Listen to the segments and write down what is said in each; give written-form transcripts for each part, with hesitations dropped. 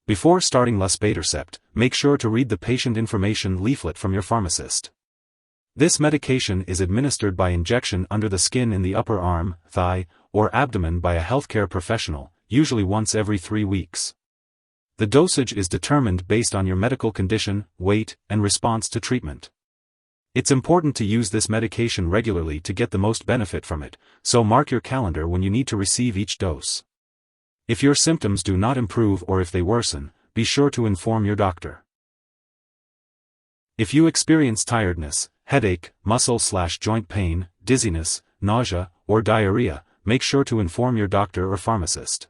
Before starting luspatercept, make sure to read the Patient Information Leaflet from your pharmacist. This medication is administered by injection under the skin in the upper arm, thigh, or abdomen by a healthcare professional, usually once every 3 weeks. The dosage is determined based on your medical condition, weight, and response to treatment. It's important to use this medication regularly to get the most benefit from it, so mark your calendar when you need to receive each dose. If your symptoms do not improve or if they worsen, be sure to inform your doctor. If you experience tiredness, headache, muscle/joint pain, dizziness, nausea, or diarrhea, make sure to inform your doctor or pharmacist.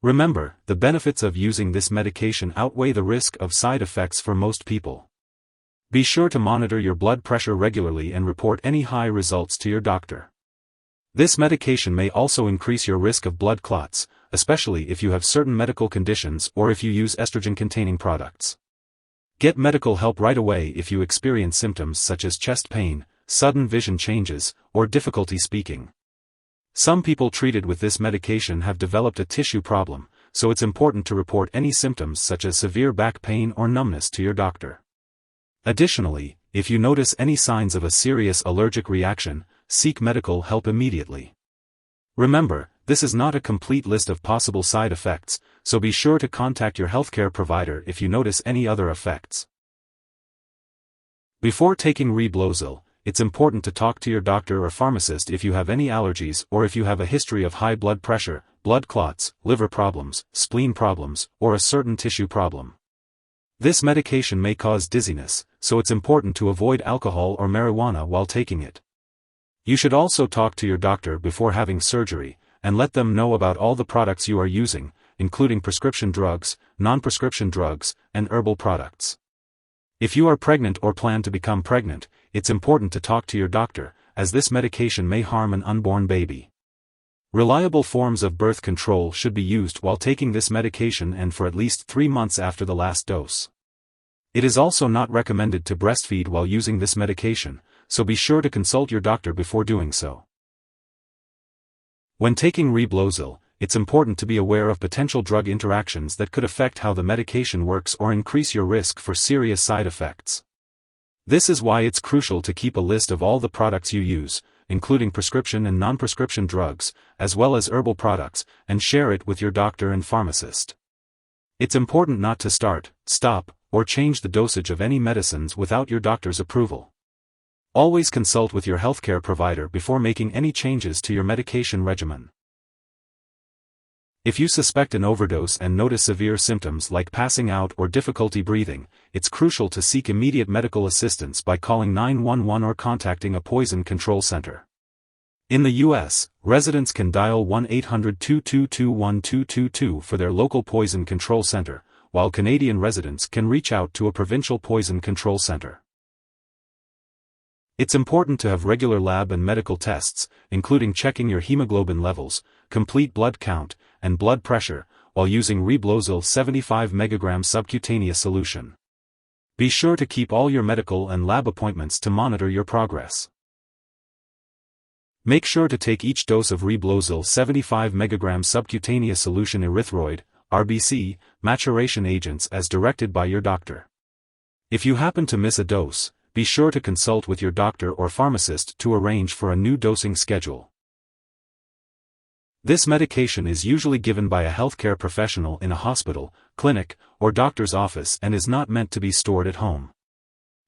Remember, the benefits of using this medication outweigh the risk of side effects for most people. Be sure to monitor your blood pressure regularly and report any high results to your doctor. This medication may also increase your risk of blood clots, especially if you have certain medical conditions or if you use estrogen-containing products. Get medical help right away if you experience symptoms such as chest pain, sudden vision changes, or difficulty speaking. Some people treated with this medication have developed a tissue problem, so it's important to report any symptoms such as severe back pain or numbness to your doctor. Additionally, if you notice any signs of a serious allergic reaction, seek medical help immediately. Remember, this is not a complete list of possible side effects, so be sure to contact your healthcare provider if you notice any other effects. Before taking Reblozyl, it's important to talk to your doctor or pharmacist if you have any allergies or if you have a history of high blood pressure, blood clots, liver problems, spleen problems, or a certain tissue problem. This medication may cause dizziness, so it's important to avoid alcohol or marijuana while taking it. You should also talk to your doctor before having surgery, and let them know about all the products you are using, including prescription drugs, non-prescription drugs, and herbal products. If you are pregnant or plan to become pregnant, it's important to talk to your doctor, as this medication may harm an unborn baby. Reliable forms of birth control should be used while taking this medication and for at least 3 months after the last dose. It is also not recommended to breastfeed while using this medication, so be sure to consult your doctor before doing so. When taking Reblozyl, it's important to be aware of potential drug interactions that could affect how the medication works or increase your risk for serious side effects. This is why it's crucial to keep a list of all the products you use, including prescription and non-prescription drugs, as well as herbal products, and share it with your doctor and pharmacist. It's important not to start, stop, or change the dosage of any medicines without your doctor's approval. Always consult with your healthcare provider before making any changes to your medication regimen. If you suspect an overdose and notice severe symptoms like passing out or difficulty breathing, it's crucial to seek immediate medical assistance by calling 911 or contacting a poison control center. In the U.S., residents can dial 1-800-222-1222 for their local poison control center, while Canadian residents can reach out to a provincial poison control center. It's important to have regular lab and medical tests, including checking your hemoglobin levels, complete blood count, and blood pressure, while using Reblozyl 75 mg subcutaneous solution. Be sure to keep all your medical and lab appointments to monitor your progress. Make sure to take each dose of Reblozyl 75 mg subcutaneous solution Erythroid, RBC, maturation agents as directed by your doctor. If you happen to miss a dose, be sure to consult with your doctor or pharmacist to arrange for a new dosing schedule. This medication is usually given by a healthcare professional in a hospital, clinic, or doctor's office and is not meant to be stored at home.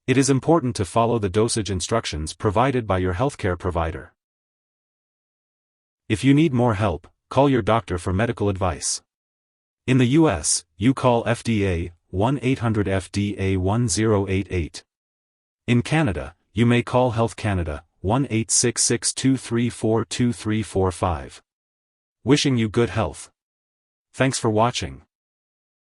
It is important to follow the dosage instructions provided by your healthcare provider. If you need more help, call your doctor for medical advice. In the U.S., you call FDA 1-800-FDA-1088. In Canada, you may call Health Canada 1-866-234-2345. Wishing you good health. Thanks for watching.